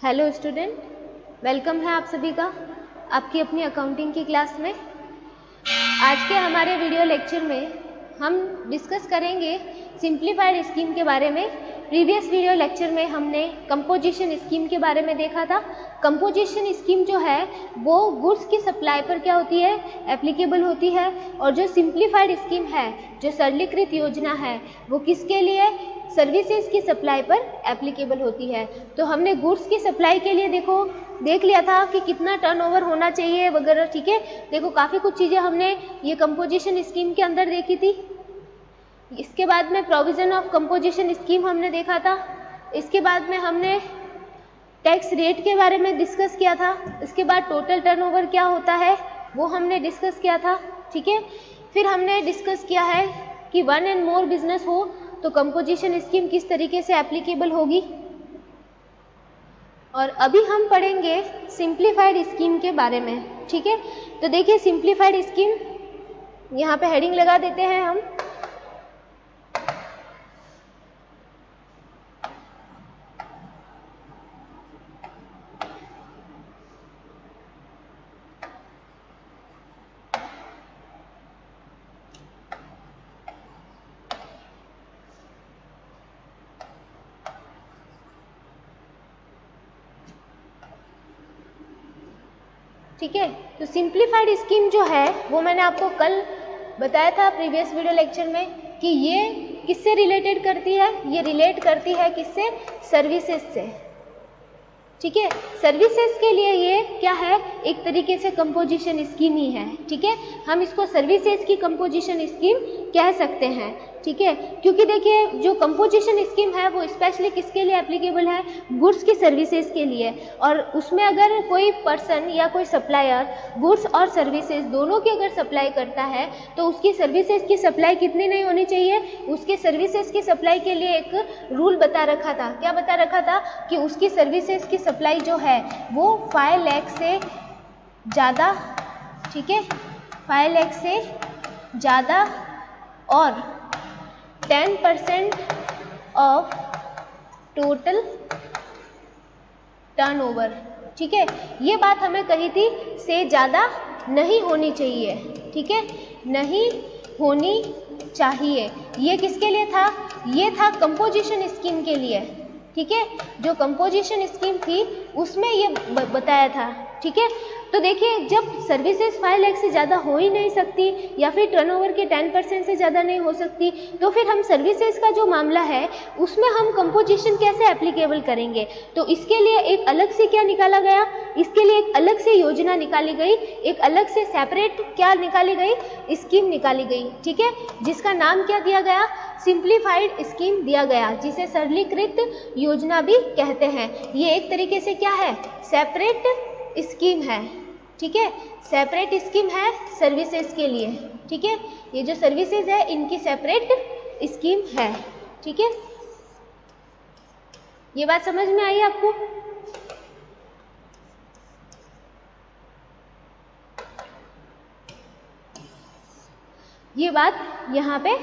Hello student, welcome है आप सभी का आपकी अपनी अकाउंटिंग की क्लास में। आज के हमारे वीडियो लेक्चर में हम डिस्कस करेंगे सिंप्लीफाइड स्कीम के बारे में। प्रीवियस वीडियो लेक्चर में हमने कंपोजिशन स्कीम के बारे में देखा था। कंपोजिशन स्कीम जो है वो गुड्स की सप्लाई पर क्या होती है, एप्लीकेबल होती है, और जो सिंप्लीफाइड स्कीम है, जो सरलीकृत योजना है, वो किसके लिए, सर्विसेज की सप्लाई पर एप्लीकेबल होती है। तो हमने गुड्स की सप्लाई के लिए देख लिया था कि कितना टर्नओवर होना चाहिए वगैरह, ठीक है। देखो काफ़ी कुछ चीज़ें हमने ये कंपोजिशन स्कीम के अंदर देखी थी। इसके बाद में प्रोविज़न ऑफ कंपोजिशन स्कीम हमने देखा था। इसके बाद में हमने टैक्स रेट के बारे में डिस्कस किया था। इसके बाद टोटल टर्नओवर क्या होता है वो हमने डिस्कस किया था, ठीक है। फिर हमने डिस्कस किया है कि 1 एंड मोर बिजनेस हो तो कंपोजिशन स्कीम किस तरीके से एप्लीकेबल होगी। और अभी हम पढ़ेंगे सिंप्लीफाइड स्कीम के बारे में, ठीक है। तो देखिए सिंप्लीफाइड स्कीम, यहाँ पे हेडिंग लगा देते हैं हम। ठीक है, तो सिंप्लीफाइड स्कीम जो है वो मैंने आपको कल बताया था प्रीवियस वीडियो लेक्चर में कि ये किससे रिलेटेड करती है, ये रिलेट करती है किससे, सर्विसेज से, ठीक है। सर्विसेज के लिए ये क्या है, एक तरीके से कंपोजिशन स्कीम ही है, ठीक है। हम इसको सर्विसेज की कंपोजिशन स्कीम कह सकते हैं, ठीक है। क्योंकि देखिए जो कंपोजिशन स्कीम है वो स्पेशली किसके लिए एप्लीकेबल है, गुड्स की सर्विसेज के लिए। और उसमें अगर कोई पर्सन या कोई सप्लायर गुड्स और सर्विसेज दोनों की अगर सप्लाई करता है तो उसकी सर्विसेज की सप्लाई कितनी नहीं होनी चाहिए, उसके सर्विसेज की सप्लाई के लिए एक रूल बता रखा था। क्या बता रखा था कि उसकी सर्विसेज की सप्लाई जो है वो 5 लाख से ज़्यादा, ठीक है, 5 लाख से ज़्यादा और 10% ऑफ टोटल टर्नओवर, ठीक है। ये बात हमें कही थी, से ज़्यादा नहीं होनी चाहिए, ठीक है, नहीं होनी चाहिए। ये किसके लिए था, ये था कंपोजिशन स्कीम के लिए, ठीक है। जो कंपोजिशन स्कीम थी उसमें ये बताया था, ठीक है। तो देखिए जब सर्विसेज 5 लाख से ज़्यादा हो ही नहीं सकती या फिर टर्नओवर के 10% से ज़्यादा नहीं हो सकती, तो फिर हम सर्विसेज का जो मामला है उसमें हम कंपोजिशन कैसे एप्लीकेबल करेंगे। तो इसके लिए एक अलग से क्या निकाला गया, इसके लिए एक अलग से योजना निकाली गई, एक अलग से सेपरेट क्या निकाली गई, स्कीम निकाली गई, ठीक है, जिसका नाम क्या दिया गया, सिंप्लीफाइड स्कीम दिया गया, जिसे सरलीकृत योजना भी कहते हैं। ये एक तरीके से क्या है, सेपरेट स्कीम है, ठीक है, सेपरेट स्कीम है सर्विसेज के लिए, ठीक है। ये जो सर्विसेज है इनकी सेपरेट स्कीम है, ठीक है। ये बात समझ में आई आपको। ये बात यहाँ पे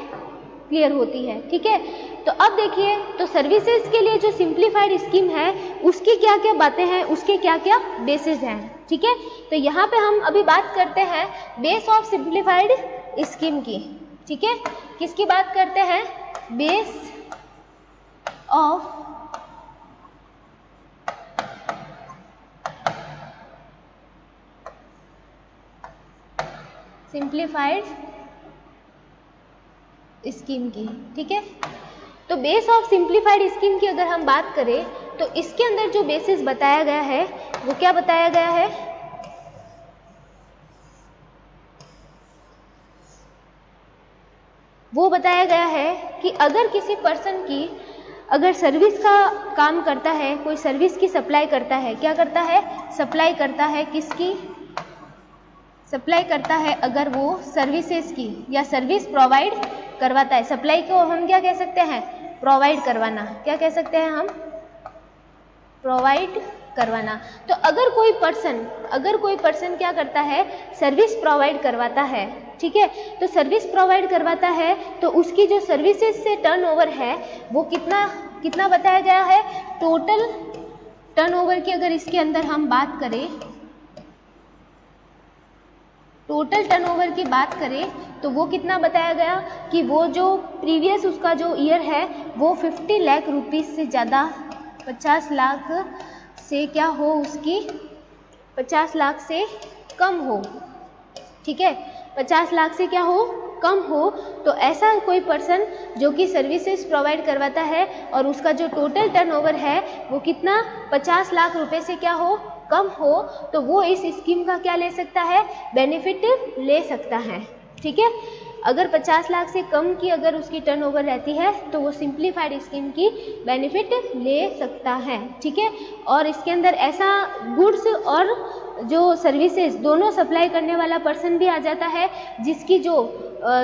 क्लियर होती है, ठीक है। तो अब देखिए, तो सर्विसेज के लिए जो सिंप्लीफाइड स्कीम है उसकी क्या क्या बातें हैं, उसके क्या क्या बेसिस हैं, ठीक है। तो यहाँ पे हम अभी बात करते हैं बेस ऑफ सिंप्लीफाइड स्कीम की, ठीक है। किसकी बात करते हैं, बेस ऑफ सिंप्लीफाइड स्कीम की, ठीक है। तो बेस ऑफ सिंप्लीफाइड स्कीम की अगर हम बात करें तो इसके अंदर जो बेसिस बताया गया है वो क्या बताया गया है, वो बताया गया है कि अगर किसी पर्सन की अगर सर्विस का काम करता है, कोई सर्विस की सप्लाई करता है, क्या करता है, सप्लाई करता है, किसकी सप्लाई करता है, अगर वो सर्विसेज की या सर्विस प्रोवाइड करवाता है। सप्लाई को हम क्या कह सकते हैं, प्रोवाइड करवाना, क्या कह सकते हैं हम, प्रोवाइड करवाना। तो अगर कोई पर्सन क्या करता है, सर्विस प्रोवाइड करवाता है, ठीक है, तो सर्विस प्रोवाइड करवाता है तो उसकी जो सर्विसेज से टर्नओवर है वो कितना बताया गया है, टोटल टर्नओवर की अगर इसके अंदर हम बात करें, टोटल टर्नओवर की बात करें तो वो कितना बताया गया कि वो जो प्रीवियस उसका जो ईयर है वो 50 लाख रुपीस से ज़्यादा, 50 लाख से क्या हो उसकी, 50 लाख से कम हो, ठीक है, 50 लाख से क्या हो, कम हो। तो ऐसा कोई पर्सन जो कि सर्विसेज प्रोवाइड करवाता है और उसका जो टोटल टर्नओवर है वो कितना, 50 लाख रुपए से क्या हो, कम हो, तो वो इस स्कीम का क्या ले सकता है, बेनिफिट ले सकता है, ठीक है। अगर 50 लाख से कम की अगर उसकी टर्नओवर रहती है तो वो सिंप्लीफाइड स्कीम की बेनिफिट ले सकता है, ठीक है। और इसके अंदर ऐसा गुड्स और जो सर्विसेज दोनों सप्लाई करने वाला पर्सन भी आ जाता है जिसकी जो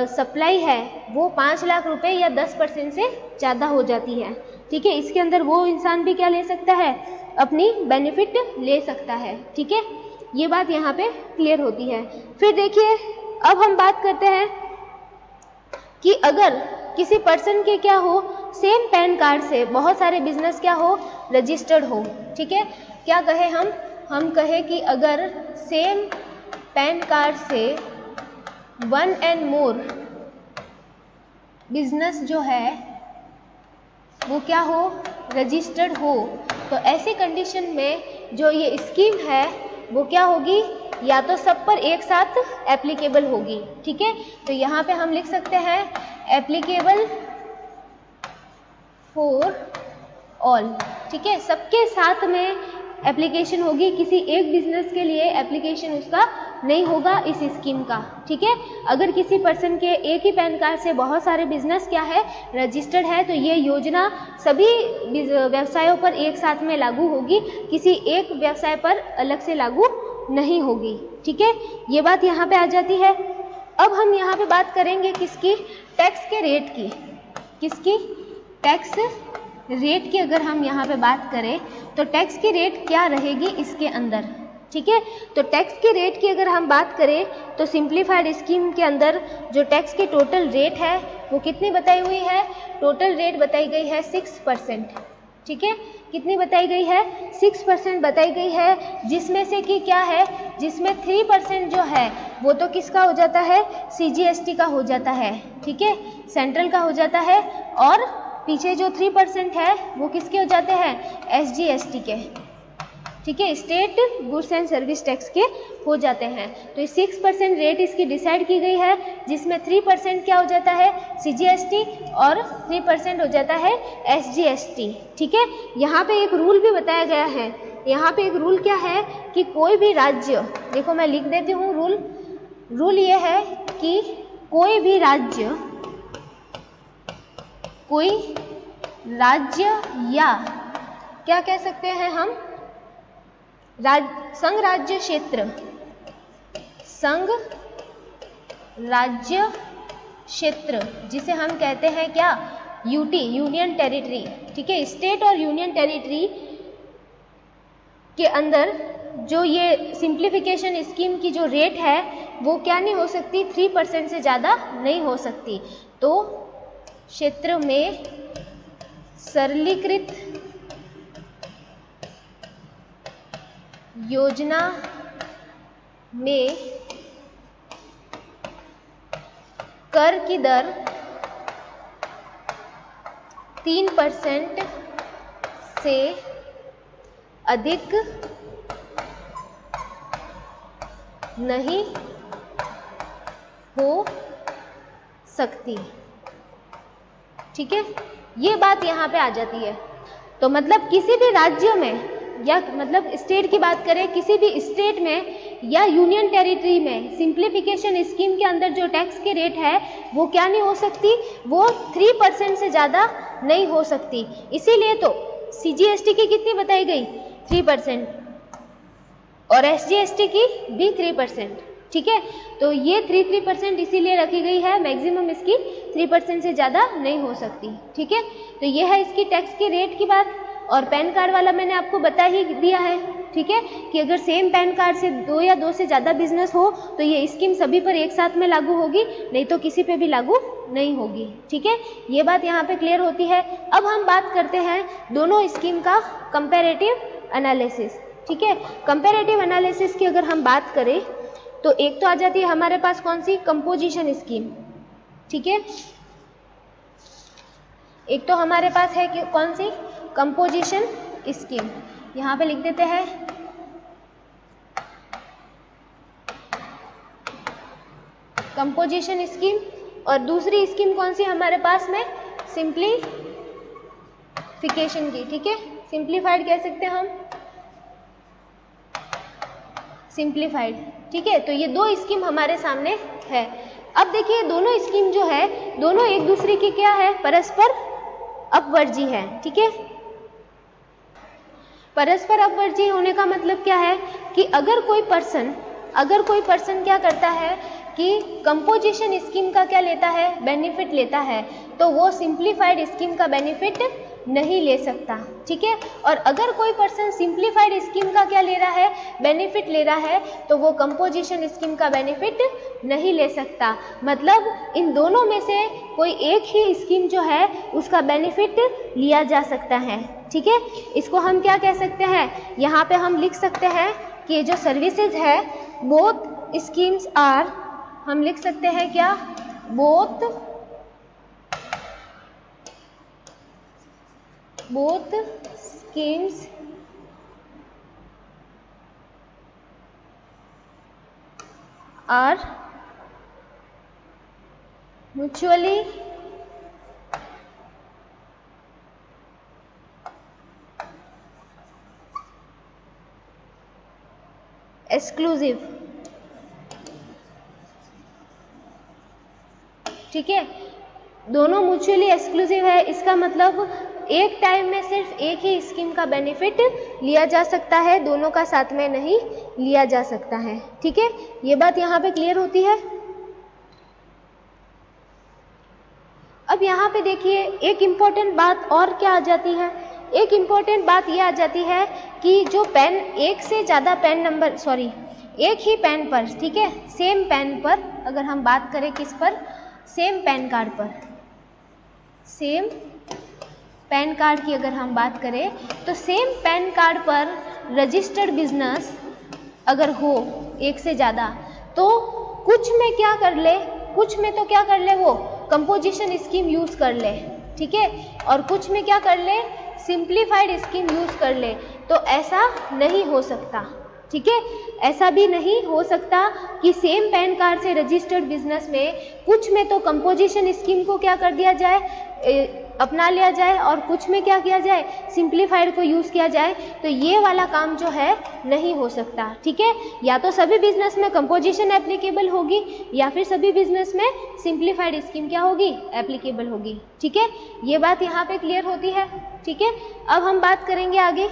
सप्लाई है वो 5 लाख रुपए या 10% से ज़्यादा हो जाती है, ठीक है। इसके अंदर वो इंसान भी क्या ले सकता है, अपनी बेनिफिट ले सकता है, ठीक है। ये बात यहाँ पे क्लियर होती है। फिर देखिए अब हम बात करते हैं कि अगर किसी पर्सन के क्या हो, सेम पैन कार्ड से बहुत सारे बिजनेस क्या हो, रजिस्टर्ड हो, ठीक है। क्या कहे हम कहे कि अगर सेम पैन कार्ड से 1 and more बिजनेस जो है वो क्या हो, रजिस्टर्ड हो, तो ऐसी कंडीशन में जो ये स्कीम है वो क्या होगी, या तो सब पर एक साथ एप्लीकेबल होगी, ठीक है। तो यहाँ पे हम लिख सकते हैं एप्लीकेबल फॉर ऑल, ठीक है, सबके साथ में एप्लीकेशन होगी, किसी एक बिजनेस के लिए एप्लीकेशन उसका नहीं होगा इस स्कीम का, ठीक है। अगर किसी पर्सन के एक ही पैन कार्ड से बहुत सारे बिजनेस क्या है, रजिस्टर्ड है, तो ये योजना सभी व्यवसायों पर एक साथ में लागू होगी, किसी एक व्यवसाय पर अलग से लागू नहीं होगी, ठीक है। ये बात यहाँ पे आ जाती है। अब हम यहाँ पे बात करेंगे किसकी, टैक्स के रेट की, किसकी, टैक्स रेट की अगर हम यहाँ पे बात करें तो टैक्स की रेट क्या रहेगी इसके अंदर, ठीक है। तो टैक्स की रेट की अगर हम बात करें तो सिंप्लीफाइड स्कीम के अंदर जो टैक्स की टोटल रेट है वो कितनी बताई हुई है, टोटल रेट बताई गई है 6%, ठीक है। कितनी बताई गई है, 6% बताई गई है, जिसमें से कि क्या है, जिसमें 3% जो है वो तो किसका हो जाता है, CGST का हो जाता है, ठीक है, सेंट्रल का हो जाता है, और पीछे जो 3% है वो किसके हो जाते हैं, SGST के, ठीक है, state goods and service tax के हो जाते हैं। तो 6% रेट इसकी डिसाइड की गई है, जिसमें 3% क्या हो जाता है, CGST, और 3% हो जाता है SGST, ठीक है। यहाँ पे एक रूल भी बताया गया है, यहाँ पे एक रूल क्या है कि कोई भी राज्य, देखो मैं लिख देती हूँ रूल ये है कि कोई भी राज्य, कोई राज्य या क्या कह सकते हैं हम, संघ राज्य क्षेत्र, संघ राज्य क्षेत्र, जिसे हम कहते हैं क्या, यूटी, यूनियन टेरिटरी, ठीक है। स्टेट और यूनियन टेरिटरी के अंदर जो ये सिंप्लीफिकेशन स्कीम की जो रेट है वो क्या नहीं हो सकती, 3% से ज़्यादा नहीं हो सकती। तो क्षेत्र में सरलीकृत योजना में कर की दर 3% से अधिक नहीं हो सकती, ठीक है। ये बात यहाँ पे आ जाती है। तो मतलब किसी भी राज्य में, या मतलब स्टेट की बात करें, किसी भी स्टेट में या यूनियन टेरिटरी में सिंप्लीफिकेशन स्कीम के अंदर जो टैक्स की रेट है वो क्या नहीं हो सकती, वो 3% से ज़्यादा नहीं हो सकती। इसीलिए तो CGST की कितनी बताई गई, 3%, और SGST की भी 3%, ठीक है। तो ये 3% इसीलिए रखी गई है, मैक्सिमम इसकी 3% से ज़्यादा नहीं हो सकती, ठीक है। तो ये है इसकी टैक्स की रेट की बात। और पैन कार्ड वाला मैंने आपको बता ही दिया है, ठीक है, कि अगर सेम पैन कार्ड से 2 या 2 से ज़्यादा बिजनेस हो तो ये स्कीम सभी पर एक साथ में लागू होगी, नहीं तो किसी पे भी लागू नहीं होगी, ठीक है। ये बात यहाँ पे क्लियर होती है। अब हम बात करते हैं दोनों स्कीम का कंपैरेटिव एनालिसिस। ठीक है, कंपैरेटिव एनालिसिस की अगर हम बात करें तो एक तो आ जाती है हमारे पास कौन सी, कंपोजिशन स्कीम। ठीक है, एक तो हमारे पास है कि कौन सी, कंपोजिशन स्कीम। यहां पे लिख देते हैं कंपोजिशन स्कीम। और दूसरी स्कीम कौन सी हमारे पास में, सिंप्लीफिकेशन की। ठीक है, सिंप्लीफाइड कह सकते हैं हम, सिंप्लीफाइड। ठीक है, तो ये दो स्कीम हमारे सामने है। अब देखिए दोनों स्कीम जो है दोनों एक दूसरे की क्या है, परस्पर अपवर्जी है। ठीक है, परस्पर अपवर्जी होने का मतलब क्या है कि अगर कोई पर्सन क्या करता है कि कंपोजिशन स्कीम का क्या लेता है, बेनिफिट लेता है, तो वो सिंप्लीफाइड स्कीम का बेनिफिट नहीं ले सकता। ठीक है, और अगर कोई पर्सन सिंप्लीफाइड स्कीम का क्या ले रहा है, बेनिफिट ले रहा है, तो वो कंपोजिशन स्कीम का बेनिफिट नहीं ले सकता। मतलब इन दोनों में से कोई एक ही स्कीम जो है उसका बेनिफिट लिया जा सकता है। ठीक है, इसको हम क्या कह सकते हैं, यहाँ पे हम लिख सकते हैं कि ये जो सर्विसेज है, बोथ स्कीम्स आर, हम लिख सकते हैं क्या, both schemes are mutually exclusive. ठीक है, दोनों म्यूचुअली एक्सक्लूसिव है, इसका मतलब एक टाइम में सिर्फ एक ही स्कीम का बेनिफिट लिया जा सकता है, दोनों का साथ में नहीं लिया जा सकता है। ठीक है, ये बात यहाँ पे क्लियर होती है। अब यहाँ पे देखिए एक इम्पॉर्टेंट बात और क्या आ जाती है, एक इम्पॉर्टेंट बात ये आ जाती है कि जो पेन, एक से ज़्यादा पेन नंबर, एक ही पेन पर, ठीक है, सेम पेन पर, अगर हम बात करें किस पर, सेम पेन कार्ड पर, सेम पेन कार्ड की अगर हम बात करें तो सेम पेन कार्ड पर रजिस्टर्ड बिजनेस अगर हो एक से ज़्यादा, तो कुछ में क्या कर ले, कुछ में तो क्या कर ले, वो कंपोजिशन स्कीम यूज़ कर ले। ठीक है, और कुछ में क्या कर ले, सिंप्लीफाइड स्कीम यूज़ कर ले। तो ऐसा नहीं हो सकता। ठीक है, ऐसा भी नहीं हो सकता कि सेम पैन कार्ड से रजिस्टर्ड बिजनेस में कुछ में तो कंपोजिशन स्कीम को क्या कर दिया जाए, अपना लिया जाए, और कुछ में क्या किया जाए, सिंप्लीफाइड को यूज़ किया जाए। तो ये वाला काम जो है नहीं हो सकता। ठीक है, या तो सभी बिजनेस में कंपोजिशन एप्लीकेबल होगी या फिर सभी बिजनेस में सिंप्लीफाइड स्कीम क्या होगी, एप्लीकेबल होगी। ठीक है, ये बात यहाँ पे क्लियर होती है। ठीक है, अब हम बात करेंगे आगे।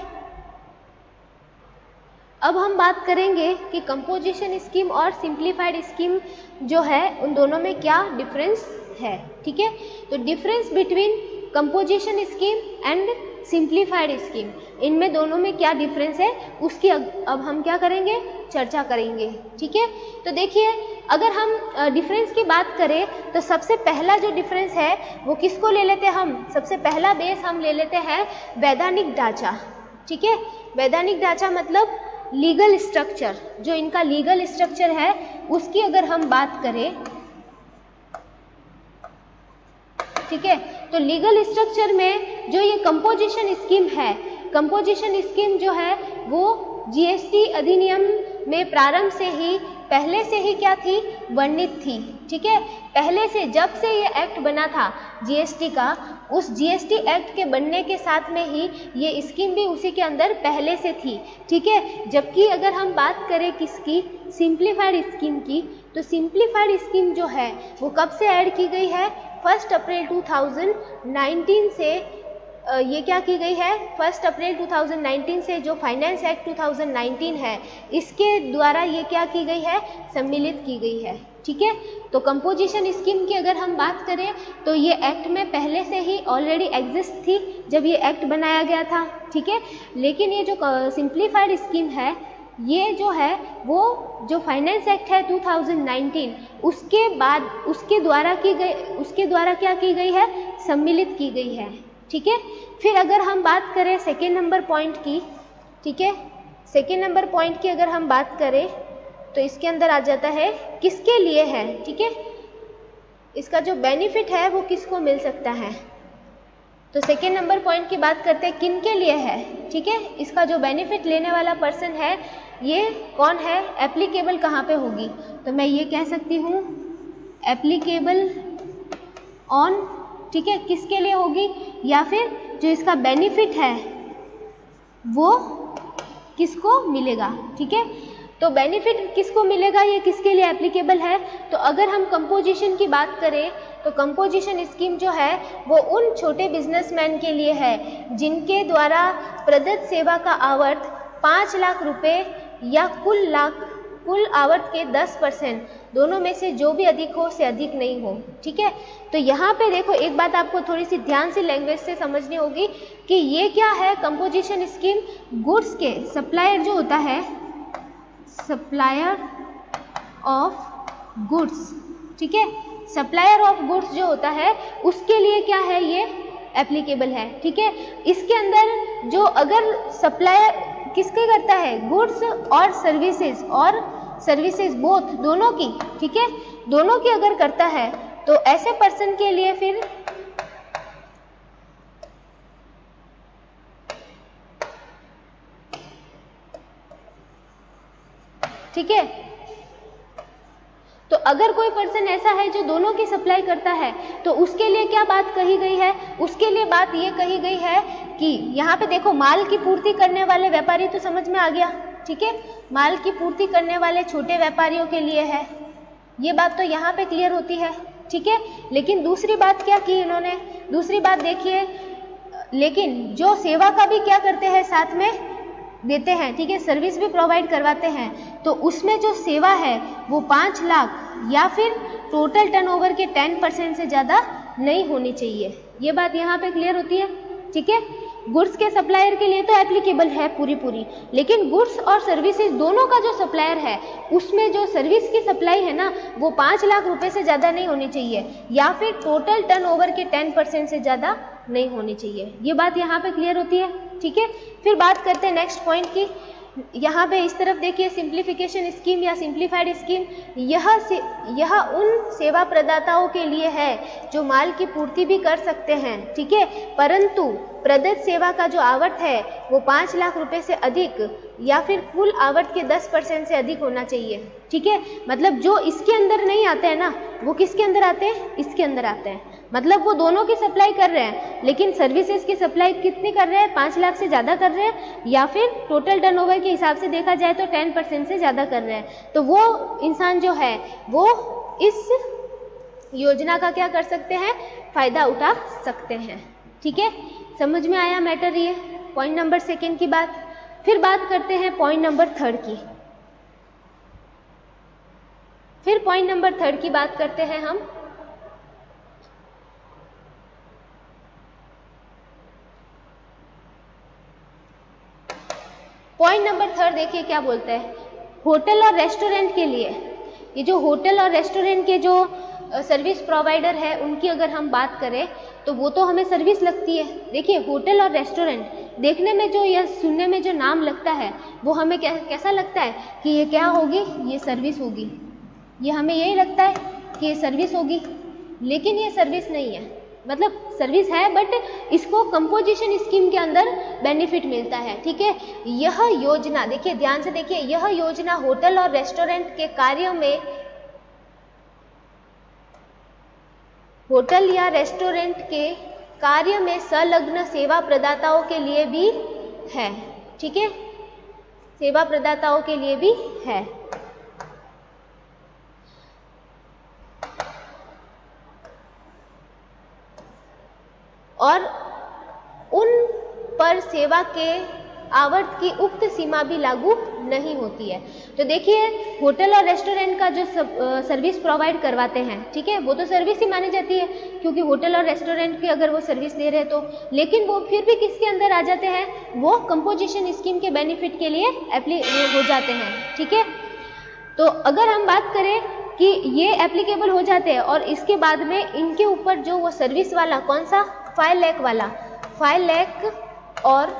अब हम बात करेंगे कि कंपोजिशन स्कीम और सिंप्लीफाइड स्कीम जो है उन दोनों में क्या डिफरेंस है। ठीक है, तो difference between composition scheme and simplified scheme, इनमें दोनों में क्या डिफरेंस है उसकी अब हम क्या करेंगे, चर्चा करेंगे। ठीक है, तो देखिए अगर हम डिफरेंस की बात करें तो सबसे पहला जो डिफरेंस है वो किसको ले लेते हैं हम, सबसे पहला बेस हम ले लेते हैं वैधानिक ढांचा। ठीक है, वैधानिक ढांचा मतलब लीगल स्ट्रक्चर, जो इनका लीगल स्ट्रक्चर है उसकी अगर हम बात करें, ठीक है, तो लीगल स्ट्रक्चर में जो ये कंपोजिशन स्कीम है, कंपोजिशन स्कीम जो है वो जीएसटी अधिनियम में प्रारंभ से ही, पहले से ही क्या थी, वर्णित थी। ठीक है, पहले से, जब से ये एक्ट बना था जीएसटी का, उस जीएसटी एक्ट के बनने के साथ में ही ये स्कीम भी उसी के अंदर पहले से थी। ठीक है, जबकि अगर हम बात करें किसकी, सिंप्लीफाइड स्कीम की, तो सिंप्लीफाइड स्कीम जो है वो कब से ऐड की गई है, 1 अप्रैल 2019 से ये क्या की गई है, 1 अप्रैल 2019 से जो फाइनेंस एक्ट 2019 है इसके द्वारा ये क्या की गई है, सम्मिलित की गई है। ठीक है, तो कंपोजिशन स्कीम की अगर हम बात करें तो ये एक्ट में पहले से ही ऑलरेडी एग्जिस्ट थी जब ये एक्ट बनाया गया था। ठीक है, लेकिन ये जो सिंप्लीफाइड स्कीम है ये जो है वो जो फाइनेंस एक्ट है 2019 उसके बाद उसके द्वारा क्या की गई है, सम्मिलित की गई है। ठीक है, फिर अगर हम बात करें सेकेंड नंबर पॉइंट की, ठीक है। सेकेंड नंबर पॉइंट की अगर हम बात करें तो इसके अंदर आ जाता है किसके लिए है, ठीक है, इसका जो बेनिफिट है वो किसको मिल सकता है। तो सेकेंड नंबर पॉइंट की बात करते हैं किन के लिए है, ठीक है, इसका जो बेनिफिट लेने वाला पर्सन है ये कौन है, एप्लीकेबल कहाँ पे होगी, तो मैं ये कह सकती हूँ एप्लीकेबल ऑन, ठीक है, किसके लिए होगी, या फिर जो इसका बेनिफिट है वो किसको मिलेगा, ठीक है। तो बेनिफिट किसको मिलेगा, ये किसके लिए एप्लीकेबल है। तो अगर हम कंपोजिशन की बात करें तो कंपोजिशन स्कीम जो है वो उन छोटे बिजनेसमैन के लिए है जिनके द्वारा प्रदत्त सेवा का आवर्त 5 लाख रुपए या कुल आवर्त के 10%, दोनों में से जो भी अधिक हो से अधिक नहीं हो, ठीक है। तो यहाँ पे देखो एक बात आपको थोड़ी सी ध्यान से लैंग्वेज से समझनी होगी कि ये क्या है, कंपोजिशन स्कीम गुड्स के सप्लायर जो होता है, सप्लायर ऑफ गुड्स, ठीक है, सप्लायर ऑफ गुड्स जो होता है उसके लिए क्या है, ये एप्लीकेबल है, ठीक है। इसके अंदर जो अगर सप्लायर किसके करता है, गुड्स और सर्विसेज बोथ, दोनों की, ठीक है, दोनों की अगर करता है तो ऐसे पर्सन के लिए फिर ठीक है। तो अगर कोई पर्सन ऐसा है जो दोनों की सप्लाई करता है तो उसके लिए क्या बात कही गई है, उसके लिए बात ये कही गई है कि यहाँ पे देखो माल की पूर्ति करने वाले व्यापारी तो समझ में आ गया, ठीक है, माल की पूर्ति करने वाले छोटे व्यापारियों के लिए है, ये बात तो यहाँ पे क्लियर होती है, ठीक है। लेकिन दूसरी बात क्या की इन्होंने, दूसरी बात देखिए, लेकिन जो सेवा का भी क्या करते हैं साथ में देते हैं, ठीक है, सर्विस भी प्रोवाइड करवाते हैं, तो उसमें जो सेवा है वो 5 लाख या फिर टोटल टर्नओवर के 10% से ज़्यादा नहीं होनी चाहिए, ये बात यहाँ पे क्लियर होती है, ठीक है। गुड्स के सप्लायर के लिए तो एप्लीकेबल है पूरी, लेकिन गुड्स और सर्विसेज दोनों का जो सप्लायर है उसमें जो सर्विस की सप्लाई है ना वो 5 लाख रुपए से ज़्यादा नहीं होनी चाहिए या फिर टोटल टर्नओवर के 10% से ज़्यादा नहीं होनी चाहिए, ये बात यहाँ पे क्लियर होती है, ठीक है। फिर बात करते हैं नेक्स्ट पॉइंट की, यहाँ पे इस तरफ देखिए सिंप्लीफिकेशन स्कीम या सिंप्लीफाइड स्कीम, यह उन सेवा प्रदाताओं के लिए है जो माल की पूर्ति भी कर सकते हैं, ठीक है, परंतु प्रदत्त सेवा का जो आवर्त है वो 5 लाख रुपए से अधिक या फिर कुल आवर्त के 10% से अधिक होना चाहिए, ठीक है। मतलब जो इसके अंदर नहीं आते हैं ना वो किसके अंदर आते हैं, इसके अंदर आते हैं, मतलब वो दोनों की सप्लाई कर रहे हैं लेकिन सर्विसेज की सप्लाई कितनी कर रहे हैं, 5 लाख से ज़्यादा कर रहे हैं या फिर टोटल टर्नओवर के हिसाब से देखा जाए तो 10% से ज़्यादा कर रहे हैं, तो वो इंसान जो है वो इस योजना का क्या कर सकते हैं, फ़ायदा उठा सकते हैं, ठीक है। समझ में आया मैटर, ये पॉइंट नंबर सेकेंड की बात। फिर बात करते हैं पॉइंट नंबर थर्ड की, फिर पॉइंट नंबर थर्ड की बात करते हैं हम। पॉइंट नंबर थर्ड देखिए क्या बोलते हैं, होटल और रेस्टोरेंट के लिए, ये जो होटल और रेस्टोरेंट के जो सर्विस प्रोवाइडर है उनकी अगर हम बात करें तो वो तो हमें सर्विस लगती है। देखिए होटल और रेस्टोरेंट देखने में जो या सुनने में जो नाम लगता है वो हमें कैसा लगता है कि ये क्या होगी, ये सर्विस होगी, ये हमें यही लगता है कि ये सर्विस होगी, लेकिन ये सर्विस नहीं है, मतलब सर्विस है बट इसको कंपोजिशन स्कीम के अंदर बेनिफिट मिलता है, ठीक है। यह योजना देखिए ध्यान से देखिए, यह योजना होटल और रेस्टोरेंट के कार्यों में, होटल या रेस्टोरेंट के कार्य में संलग्न सेवा प्रदाताओं के लिए भी है, ठीक है, सेवा प्रदाताओं के लिए भी है। और उन पर सेवा के आवर्त की उक्त सीमा भी लागू नहीं होती है। तो देखिए होटल और रेस्टोरेंट का जो सर्विस प्रोवाइड करवाते हैं, ठीक है, वो तो सर्विस ही मानी जाती है क्योंकि होटल और रेस्टोरेंट की अगर वो सर्विस दे रहे हैं तो, लेकिन वो फिर भी किसके अंदर आ जाते हैं, वो कंपोजिशन स्कीम के बेनिफिट के लिए हो जाते हैं, ठीक है। तो अगर हम बात करें कि ये एप्लीकेबल हो जाते हैं और इसके बाद में इनके ऊपर जो वो सर्विस वाला कौन सा 5 लाख वाला 5 लाख और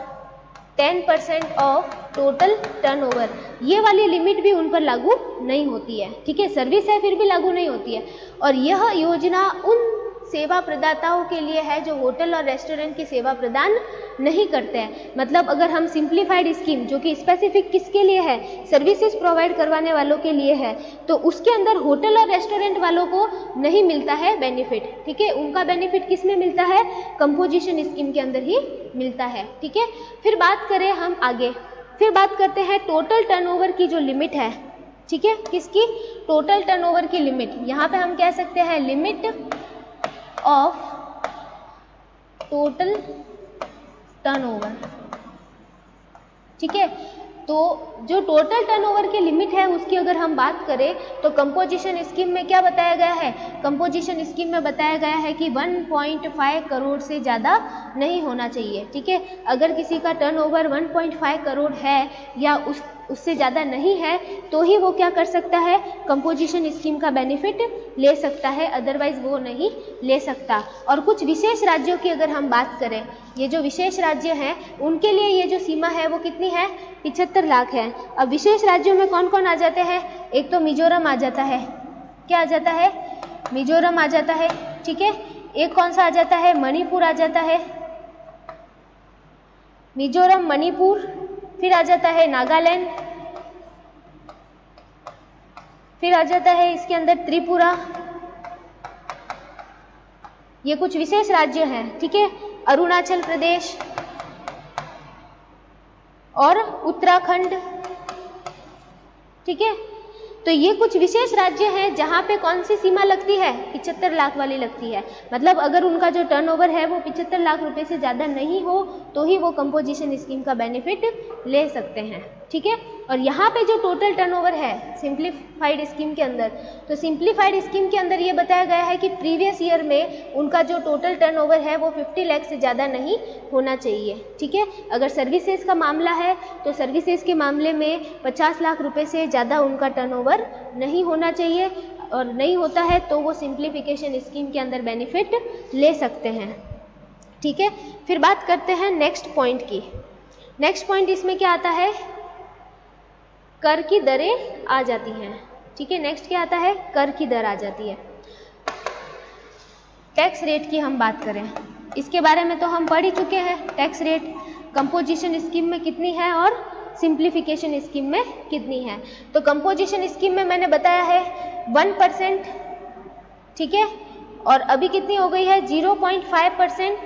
10% ऑफ टोटल टर्नओवर, ये वाली लिमिट भी उन पर लागू नहीं होती है। ठीक है, सर्विस है फिर भी लागू नहीं होती है। और यह योजना उन सेवा प्रदाताओं के लिए है जो होटल और रेस्टोरेंट की सेवा प्रदान नहीं करते हैं। मतलब अगर हम सिंप्लीफाइड स्कीम, जो कि स्पेसिफिक किसके लिए है, सर्विसेज प्रोवाइड करवाने वालों के लिए है, तो उसके अंदर होटल और रेस्टोरेंट वालों को नहीं मिलता है बेनिफिट। ठीक है, उनका बेनिफिट किस में मिलता है, कंपोजिशन स्कीम के अंदर ही मिलता है। ठीक है, फिर बात करें हम आगे, फिर बात करते हैं टोटल टर्नओवर की जो लिमिट है। ठीक है, किसकी, टोटल टर्नओवर की लिमिट। यहाँ पे हम कह सकते हैं लिमिट ऑफ टोटल टर्नओवर। ठीक है, तो जो टोटल टर्नओवर की लिमिट है उसकी अगर हम बात करें तो कंपोजिशन स्कीम में क्या बताया गया है, कंपोजिशन स्कीम में बताया गया है कि 1.5 करोड़ से ज़्यादा नहीं होना चाहिए। ठीक है, अगर किसी का टर्नओवर 1.5 करोड़ है या उससे ज़्यादा नहीं है तो ही वो क्या कर सकता है, कंपोजिशन स्कीम का बेनिफिट ले सकता है, अदरवाइज वो नहीं ले सकता। और कुछ विशेष राज्यों की अगर हम बात करें, ये जो विशेष राज्य हैं उनके लिए ये जो सीमा है वो कितनी है, 75 लाख है। अब विशेष राज्यों में कौन कौन आ जाते हैं, एक तो मिजोरम आ जाता है, क्या आ जाता है, मिजोरम आ जाता है। ठीक है, एक कौन सा आ जाता है, मणिपुर आ जाता है, मिजोरम, मणिपुर, फिर आ जाता है नागालैंड, फिर आ जाता है इसके अंदर त्रिपुरा, ये कुछ विशेष राज्य हैं। ठीक है, अरुणाचल प्रदेश और उत्तराखंड। ठीक है, तो ये कुछ विशेष राज्य हैं जहां पे कौन सी सीमा लगती है, 75 लाख वाली लगती है। मतलब अगर उनका जो टर्नओवर है वो 75 लाख रुपए से ज़्यादा नहीं हो तो ही वो कंपोजिशन स्कीम का बेनिफिट ले सकते हैं। ठीक है, और यहाँ पे जो टोटल टर्नओवर है सिंप्लीफाइड स्कीम के अंदर, तो सिंप्लीफाइड स्कीम के अंदर ये बताया गया है कि प्रीवियस ईयर में उनका जो टोटल टर्नओवर है वो 50 लाख से ज़्यादा नहीं होना चाहिए। ठीक है, अगर सर्विसेज का मामला है तो सर्विसेज के मामले में 50 लाख रुपए से ज़्यादा उनका टर्नओवर नहीं होना चाहिए, और नहीं होता है तो वो सिंप्लीफिकेशन स्कीम के अंदर बेनिफिट ले सकते हैं। ठीक है, फिर बात करते हैं नेक्स्ट पॉइंट की। नेक्स्ट पॉइंट इसमें क्या आता है, कर की दरें आ जाती हैं। ठीक है, नेक्स्ट क्या आता है, कर की दर आ जाती है। टैक्स रेट की हम बात करें, इसके बारे में तो हम पढ़ ही चुके हैं, टैक्स रेट कंपोजिशन स्कीम में कितनी है और सिंप्लीफिकेशन स्कीम में कितनी है। तो कंपोजिशन स्कीम में मैंने बताया है 1%। ठीक है, और अभी कितनी हो गई है, 0.5%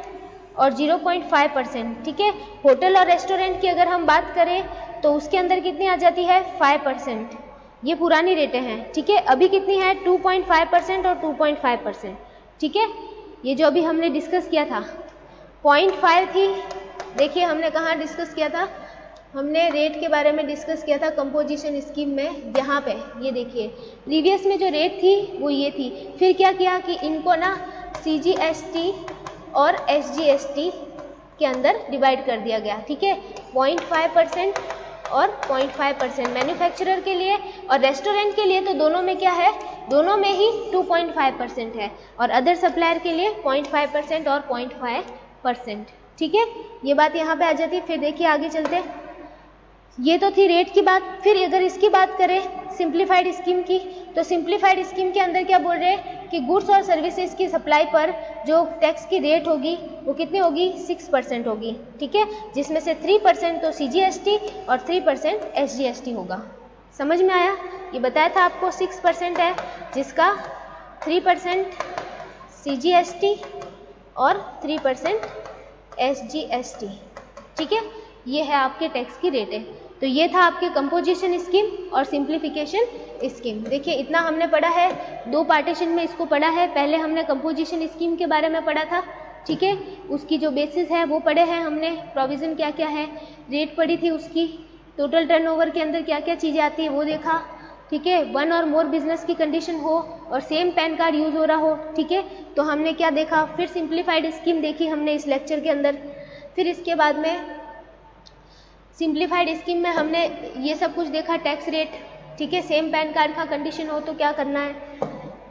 और 0.5%। ठीक है, होटल और रेस्टोरेंट की अगर हम बात करें तो उसके अंदर कितनी आ जाती है, 5%। ये पुरानी रेटें हैं। ठीक है, अभी कितनी है, 2.5% और 2.5%। ठीक है, ये जो अभी हमने डिस्कस किया था 0.5 थी। देखिए हमने कहाँ डिस्कस किया था, हमने रेट के बारे में डिस्कस किया था कंपोजिशन स्कीम में, जहाँ पे ये देखिए प्रीवियस में जो रेट थी वो ये थी। फिर क्या किया कि इनको ना CGST और SGST के अंदर डिवाइड कर दिया गया। ठीक है, 0.5% और 0.5% मैन्युफैक्चरर के लिए, और रेस्टोरेंट के लिए तो दोनों में क्या है, दोनों में ही 2.5% है, और अदर सप्लायर के लिए 0.5% और 0.5%। ठीक है, ये बात यहाँ पे आ जाती है। फिर देखिए आगे चलते, ये तो थी रेट की बात। फिर अगर इसकी बात करें सिंप्लीफाइड स्कीम की, तो सिंप्लीफाइड स्कीम के अंदर क्या बोल रहे हैं कि गुड्स और सर्विसेज की सप्लाई पर जो टैक्स की रेट होगी वो कितनी होगी, 6% होगी। ठीक है, जिसमें से 3% तो CGST और 3% SGST होगा। समझ में आया, ये बताया था आपको 6% है जिसका 3% CGST और 3% SGST। ठीक है, ये है आपके टैक्स की रेटें। तो ये था आपके कंपोजिशन स्कीम और सिंप्लीफिकेशन स्कीम। देखिए इतना हमने पढ़ा है, 2 पार्टीशन में इसको पढ़ा है। पहले हमने कंपोजिशन स्कीम के बारे में पढ़ा था। ठीक है, उसकी जो बेसिस है वो पढ़े हैं हमने, प्रोविज़न क्या क्या है, रेट पढ़ी थी उसकी, टोटल टर्नओवर के अंदर क्या क्या चीज़ें आती है वो देखा। ठीक है, 1 और मोर बिजनेस की कंडीशन हो और सेम पैन कार्ड यूज़ हो रहा हो। ठीक है, तो हमने क्या देखा, फिर सिंप्लीफाइड स्कीम देखी हमने इस लेक्चर के अंदर। फिर इसके बाद में सिंप्लीफाइड स्कीम में हमने ये सब कुछ देखा, टैक्स रेट। ठीक है, सेम पैन कार्ड का कंडीशन हो तो क्या करना है,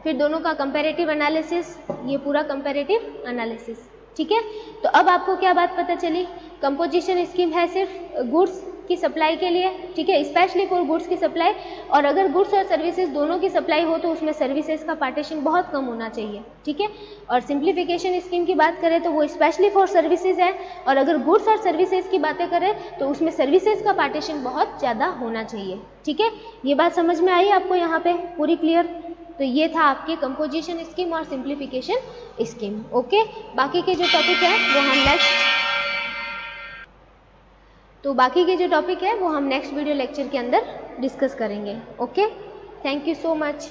फिर दोनों का कंपैरेटिव एनालिसिस, ये पूरा कंपैरेटिव एनालिसिस। ठीक है। तो अब आपको क्या बात पता चली, कंपोजिशन स्कीम है सिर्फ गुड्स की सप्लाई के लिए, ठीक है, स्पेशली फॉर गुड्स की सप्लाई। और अगर गुड्स और सर्विसेज दोनों की सप्लाई हो तो उसमें सर्विसेज का पार्टीशन बहुत कम होना चाहिए, ठीक है। और सिंप्लीफिकेशन स्कीम की बात करें तो वो स्पेशली फॉर सर्विसेज है, और अगर गुड्स और सर्विसेज की बातें करें तो उसमें सर्विसेज का पार्टीशन बहुत ज़्यादा होना चाहिए, ठीक है। ये बात समझ में आई आपको यहाँ पे पूरी क्लियर? तो ये था आपके कंपोजिशन स्कीम और सिंप्लीफिकेशन स्कीम, ओके। बाकी के जो टॉपिक है वो हम नेक्स्ट वीडियो लेक्चर के अंदर डिस्कस करेंगे, okay. Thank you so much.